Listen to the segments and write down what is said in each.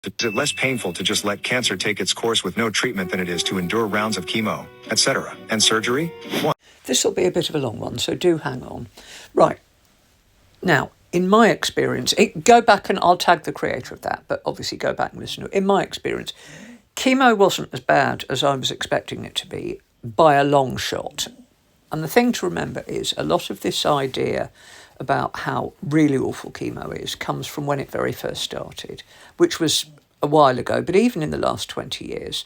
Is it less painful to just let cancer take its course with no treatment than it is to endure rounds of chemo, etc., and surgery? This will be a bit of a long one, so do hang on. Right. Now, in my experience, go back and I'll tag the creator of that, but obviously go back and listen to it. In my experience, chemo wasn't as bad as I was expecting it to be by a long shot. And the thing to remember is a lot of this idea about how really awful chemo is comes from when it very first started, which was a while ago. But even in the last 20 years,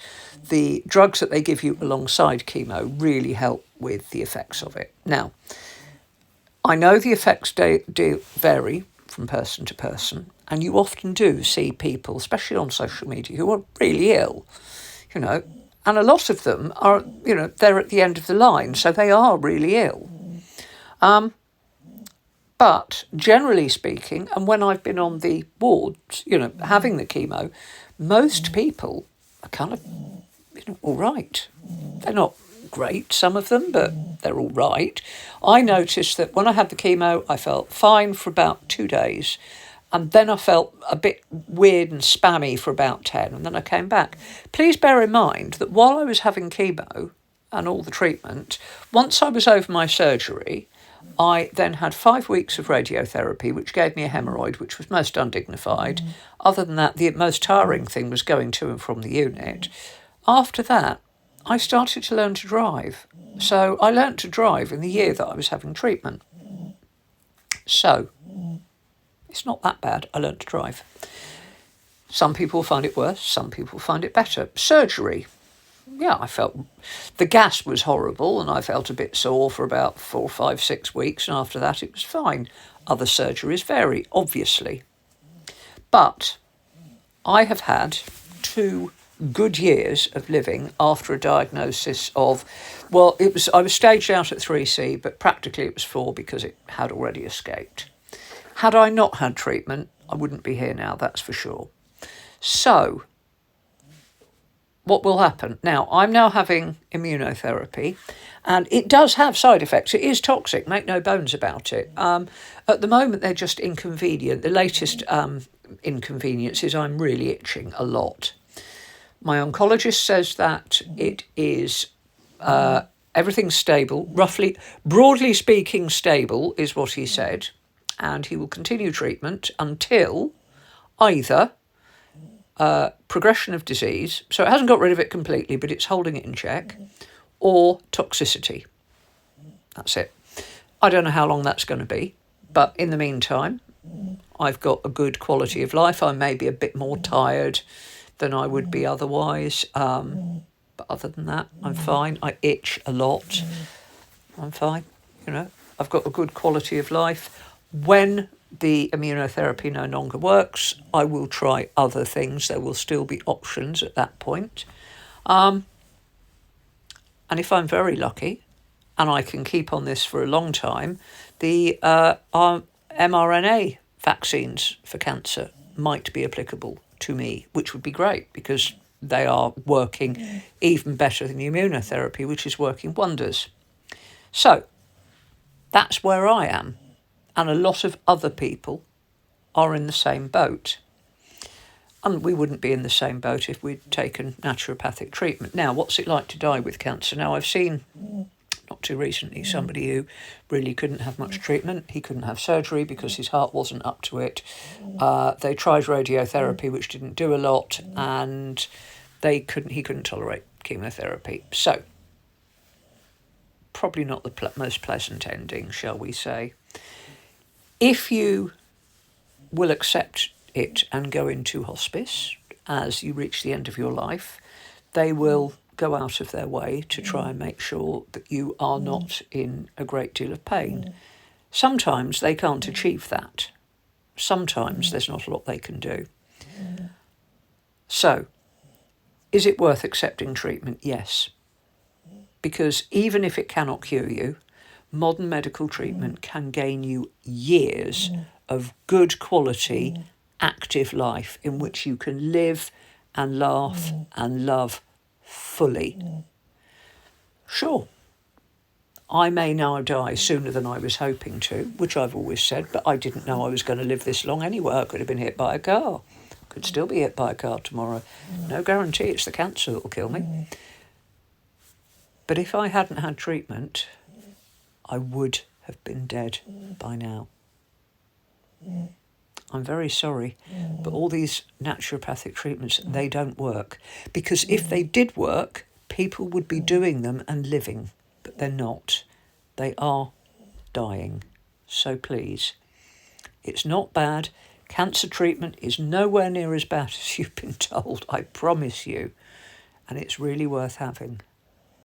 the drugs that they give you alongside chemo really help with the effects of it. Now, I know the effects do vary from person to person, and you often do see people, especially on social media, who are really ill, and a lot of them are, they're at the end of the line, so they are really ill. But generally speaking, and when I've been on the wards, having the chemo, most people are kind of, all right. They're not great, some of them, but they're all right. I noticed that when I had the chemo, I felt fine for about 2 days. And then I felt a bit weird and spammy for about 10, and then I came back. Please bear in mind that while I was having chemo and all the treatment, once I was over my surgery, I then had 5 weeks of radiotherapy, which gave me a hemorrhoid, which was most undignified. Other than that, the most tiring thing was going to and from the unit. After that, I started to learn to drive. So I learnt to drive in the year that I was having treatment. So it's not that bad. I learnt to drive. Some people find it worse. Some people find it better. Surgery. Yeah, I felt the gas was horrible and I felt a bit sore for about 4, 5, 6 weeks. And after that, it was fine. Other surgeries vary, obviously. But I have had 2 good years of living after a diagnosis of, I was staged out at 3C, but practically it was 4 because it had already escaped. Had I not had treatment, I wouldn't be here now, that's for sure. So, what will happen? Now, I'm now having immunotherapy, and it does have side effects. It is toxic, make no bones about it. At the moment, they're just inconvenient. The latest inconvenience is I'm really itching a lot. My oncologist says that it is everything's stable, broadly speaking, stable is what he said, and he will continue treatment until either progression of disease, so it hasn't got rid of it completely, but it's holding it in check, or toxicity. That's it. I don't know how long that's going to be, but in the meantime, I've got a good quality of life. I may be a bit more tired than I would be otherwise, but other than that, I'm fine. I itch a lot. I'm fine. I've got a good quality of life. When the immunotherapy no longer works, I will try other things. There will still be options at that point. And if I'm very lucky, and I can keep on this for a long time, the mRNA vaccines for cancer might be applicable to me, which would be great because they are working even better than the immunotherapy, which is working wonders. So that's where I am. And a lot of other people are in the same boat. And we wouldn't be in the same boat if we'd taken naturopathic treatment. Now, what's it like to die with cancer? Now, I've seen, not too recently, somebody who really couldn't have much treatment. He couldn't have surgery because his heart wasn't up to it. They tried radiotherapy, which didn't do a lot, and he couldn't tolerate chemotherapy. So, probably not the most pleasant ending, shall we say. If you will accept it and go into hospice as you reach the end of your life, they will go out of their way to try and make sure that you are not in a great deal of pain. Sometimes they can't achieve that. Sometimes there's not a lot they can do. So, is it worth accepting treatment? Yes. Because even if it cannot cure you, modern medical treatment can gain you years of good quality, active life in which you can live and laugh and love fully. Sure, I may now die sooner than I was hoping to, which I've always said, but I didn't know I was going to live this long anyway. I could have been hit by a car. could still be hit by a car tomorrow. No guarantee it's the cancer that will kill me. But if I hadn't had treatment, I would have been dead by now. I'm very sorry, but all these naturopathic treatments, they don't work. Because if they did work, people would be doing them and living, but they're not. They are dying. So please, it's not bad. Cancer treatment is nowhere near as bad as you've been told, I promise you. And it's really worth having.